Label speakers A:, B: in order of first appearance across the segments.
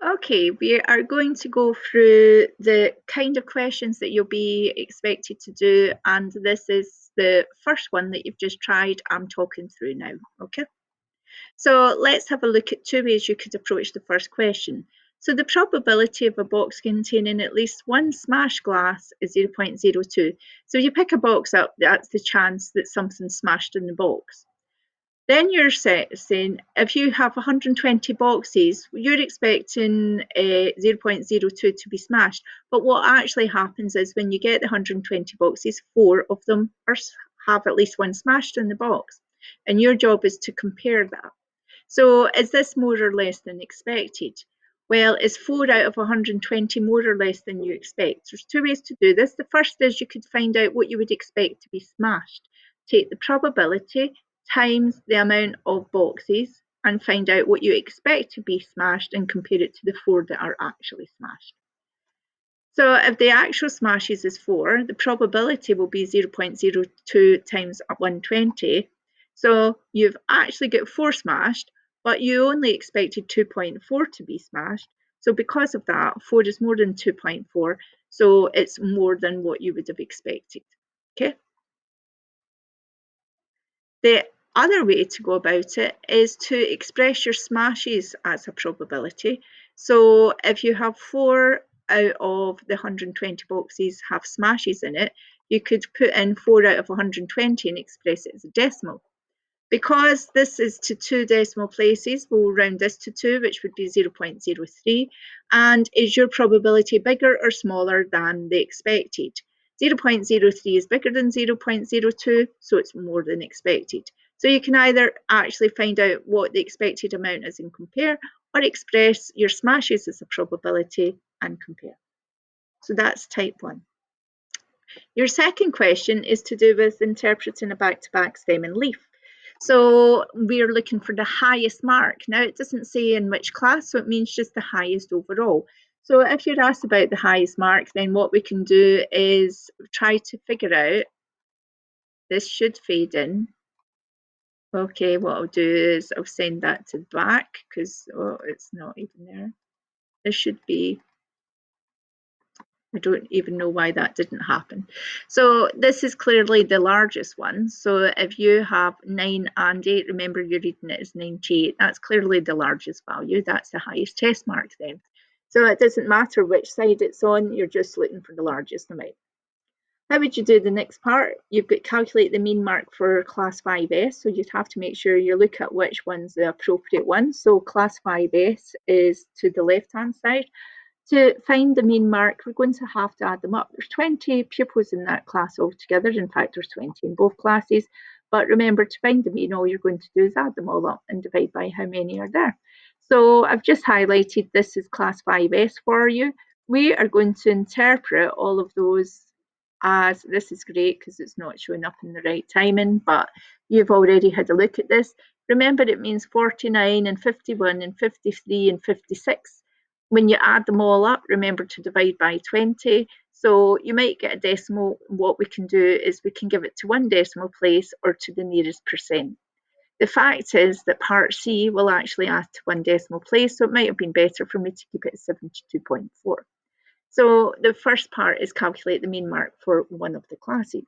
A: Okay, we are going to go through the kind of questions that you'll be expected to do, and this is the first one that you've just tried. I'm talking through now, okay? So let's have a look at two ways you could approach the first question. So the probability of a box containing at least one smashed glass is 0.02. So you pick a box up, that's the chance that something's smashed in the box. Then you're saying if you have 120 boxes, you're expecting 0.02 to be smashed. But what actually happens is when you get the 120 boxes, 4 of them have at least one smashed in the box. And your job is to compare that. So is this more or less than expected? Well, is 4 out of 120 more or less than you expect? There's two ways to do this. The first is you could find out what you would expect to be smashed. Take the probability times the amount of boxes and find out what you expect to be smashed and compare it to the 4 that are actually smashed. So if the actual smashes is 4, the probability will be 0.02 times 120. So you've actually got 4 smashed, but you only expected 2.4 to be smashed. So because of that, 4 is more than 2.4. So it's more than what you would have expected. Okay. The other way to go about it is to express your smashes as a probability. So if you have 4 out of the 120 boxes have smashes in it, you could put in 4 out of 120 and express it as a decimal. Because this is to 2 decimal places, we'll round this to 2, which would be 0.03. And is your probability bigger or smaller than the expected? 0.03 is bigger than 0.02, so it's more than expected. So you can either actually find out what the expected amount is and compare, or express your smashes as a probability and compare. So that's type 1. Your second question is to do with interpreting a back-to-back stem and leaf. So we're looking for the highest mark. Now it doesn't say in which class, so it means just the highest overall. So if you're asked about the highest mark, then what we can do is try to figure out, this should fade in. Okay, what I'll do is I'll send that to the back because, oh, it's not even there. This should be, I don't even know why that didn't happen. So this is clearly the largest one. So if you have 9 and 8, remember you're reading it as 98, that's clearly the largest value. That's the highest test mark then. So it doesn't matter which side it's on, you're just looking for the largest amount. How would you do the next part? You've got calculate the mean mark for class 5S. So you'd have to make sure you look at which one's the appropriate one. So class 5S is to the left-hand side. To find the mean mark, we're going to have to add them up. There's 20 pupils in that class altogether. In fact, there's 20 in both classes. But remember, to find the mean, all you're going to do is add them all up and divide by how many are there. So I've just highlighted this is class 5S for you. We are going to interpret all of those as, this is great because it's not showing up in the right timing, but you've already had a look at this. Remember, it means 49 and 51 and 53 and 56. When you add them all up, remember to divide by 20. So you might get a decimal. What we can do is we can give it to one decimal place or to the nearest percent. The fact is that part C will actually add to one decimal place, so it might have been better for me to keep it at 72.4. So the first part is calculate the mean mark for one of the classes.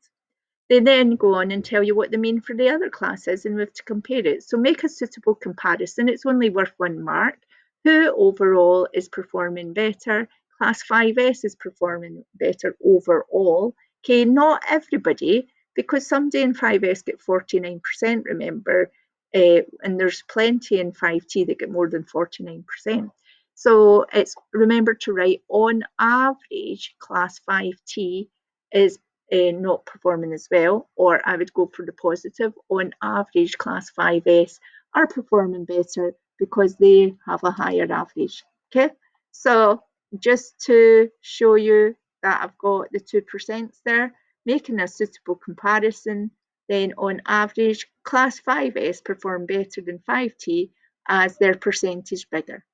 A: They then go on and tell you what the mean for the other class is, and we have to compare it. So make a suitable comparison. It's only worth 1 mark. Who overall is performing better? Class 5S is performing better overall. Okay, not everybody, because somebody in 5S get 49%, remember, and there's plenty in 5T that get more than 49%. So it's, remember to write on average, class 5T is not performing as well, or I would go for the positive. On average, class 5S are performing better because they have a higher average. Okay, so just to show you that I've got the 2% there, making a suitable comparison, then on average, class 5S perform better than 5T as their percentage bigger.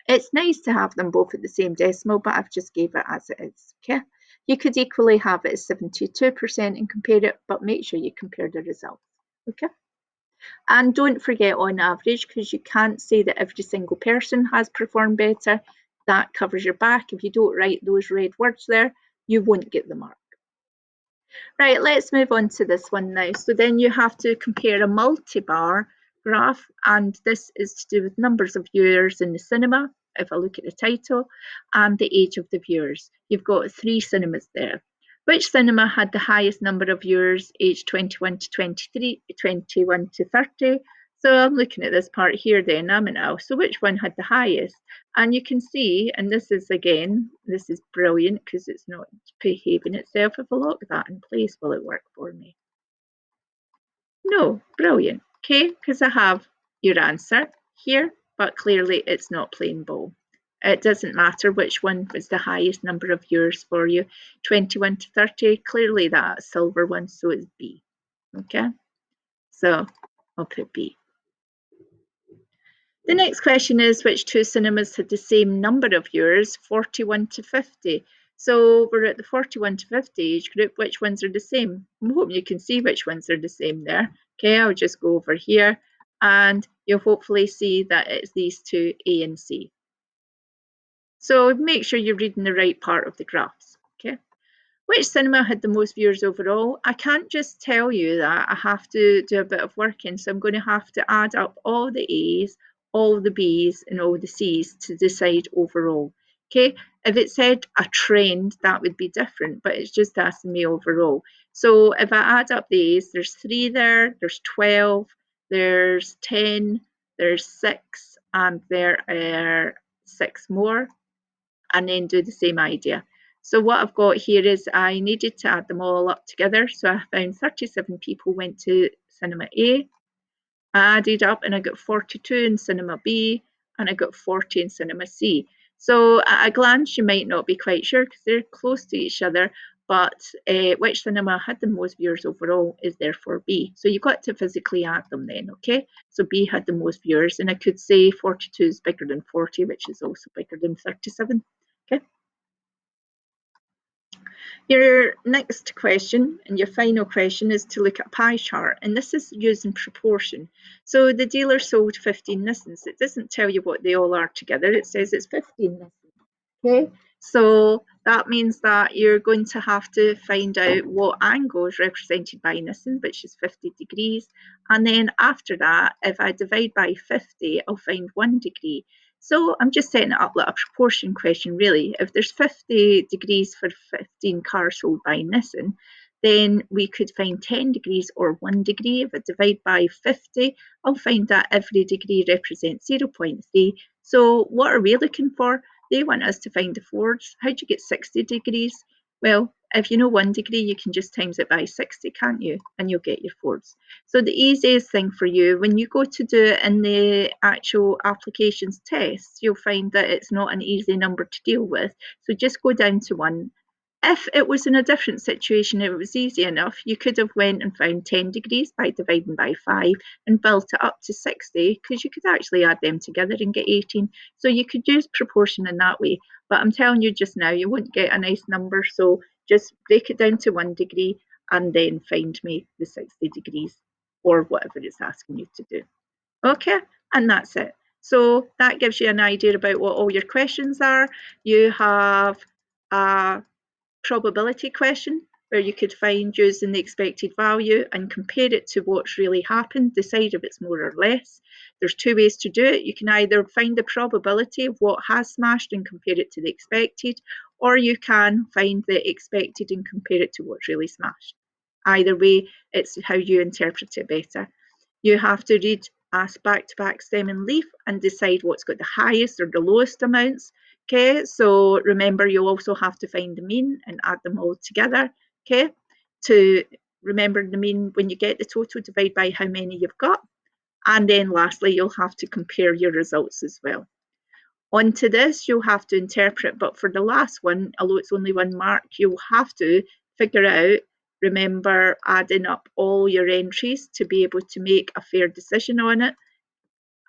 A: It's nice to have them both at the same decimal, but I've just gave it as it is. Okay. You could equally have it as 72% and compare it, but make sure you compare the results. Okay. And don't forget on average, because you can't say that every single person has performed better. That covers your back. If you don't write those red words there, you won't get the mark. Right, let's move on to this one now. So then you have to compare a multi-bar graph, and this is to do with numbers of viewers in the cinema, if I look at the title, and the age of the viewers. You've got 3 cinemas there. Which cinema had the highest number of viewers aged 21 to 23, 21 to 30? So I'm looking at this part here then, am I now? So which one had the highest? And you can see, and this is again, this is brilliant because it's not behaving itself. If I lock that in place, will it work for me? No, brilliant. Okay, because I have your answer here, but clearly it's not playing ball. It doesn't matter which one was the highest number of viewers for you, 21 to 30, clearly that silver one, so it's B. Okay, so I'll put B. The next question is which 2 cinemas had the same number of viewers, 41 to 50? So we're at the 41 to 50 age group. Which ones are the same? I'm hoping you can see which ones are the same there. Okay, I'll just go over here and you'll hopefully see that it's these 2, A and C. So make sure you're reading the right part of the graphs. Okay. Which cinema had the most viewers overall? I can't just tell you that. I have to do a bit of working. So I'm going to have to add up all the A's, all the B's, and all the C's to decide overall. Okay, if it said a trend, that would be different, but it's just asking me overall. So if I add up the A's, there's 3 there, there's 12, there's 10, there's 6, and there are 6 more, and then do the same idea. So what I've got here is I needed to add them all up together. So I found 37 people went to cinema A. I added up and I got 42 in cinema B and I got 40 in cinema C. So at a glance, you might not be quite sure because they're close to each other, but which cinema had the most viewers overall is therefore B. So you've got to physically add them then, okay? So B had the most viewers, and I could say 42 is bigger than 40, which is also bigger than 37, okay? Your next question and your final question is to look at a pie chart, and this is using proportion. So the dealer sold 15 Nissans. It doesn't tell you what they all are together. It says it's 15 Nissans. Okay, so that means that you're going to have to find out what angle is represented by Nissen, which is 50 degrees. And then after that, if I divide by 50, I'll find 1 degree. So I'm just setting it up like a proportion question, really. If there's 50 degrees for 15 cars sold by Nissan, then we could find 10 degrees or 1 degree. If I divide by 50, I'll find that every degree represents 0.3. So what are we looking for? They want us to find the Fords. How do you get 60 degrees? Well, if you know 1 degree, you can just times it by 60, can't you? And you'll get your Fords. So the easiest thing for you, when you go to do it in the actual applications test, you'll find that it's not an easy number to deal with. So just go down to 1. If it was in a different situation, it was easy enough. You could have went and found 10 degrees by dividing by 5 and built it up to 60, because you could actually add them together and get 18. So you could use proportion in that way. But I'm telling you just now, you won't get a nice number. So just break it down to 1 degree and then find me the 60 degrees or whatever it's asking you to do. Okay, and that's it. So that gives you an idea about what all your questions are. You have a probability question where you could find using the expected value and compare it to what's really happened, decide if it's more or less. There's 2 ways to do it. You can either find the probability of what has smashed and compare it to the expected, or you can find the expected and compare it to what's really smashed. Either way, it's how you interpret it better. You have to read as back-to-back stem and leaf and decide what's got the highest or the lowest amounts. Okay, so remember you'll also have to find the mean and add them all together. Okay, to remember the mean, when you get the total, divide by how many you've got. And then lastly, you'll have to compare your results as well. Onto this, you'll have to interpret, but for the last one, although it's only 1 mark, you'll have to figure out, remember adding up all your entries to be able to make a fair decision on it.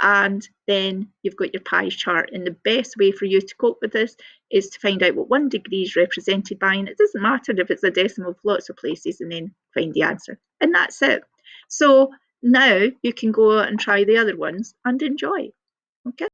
A: And then you've got your pie chart. And the best way for you to cope with this is to find out what 1 degree is represented by. And it doesn't matter if it's a decimal of lots of places, and then find the answer. And that's it. So Now you can go out and try the other ones and enjoy. Okay.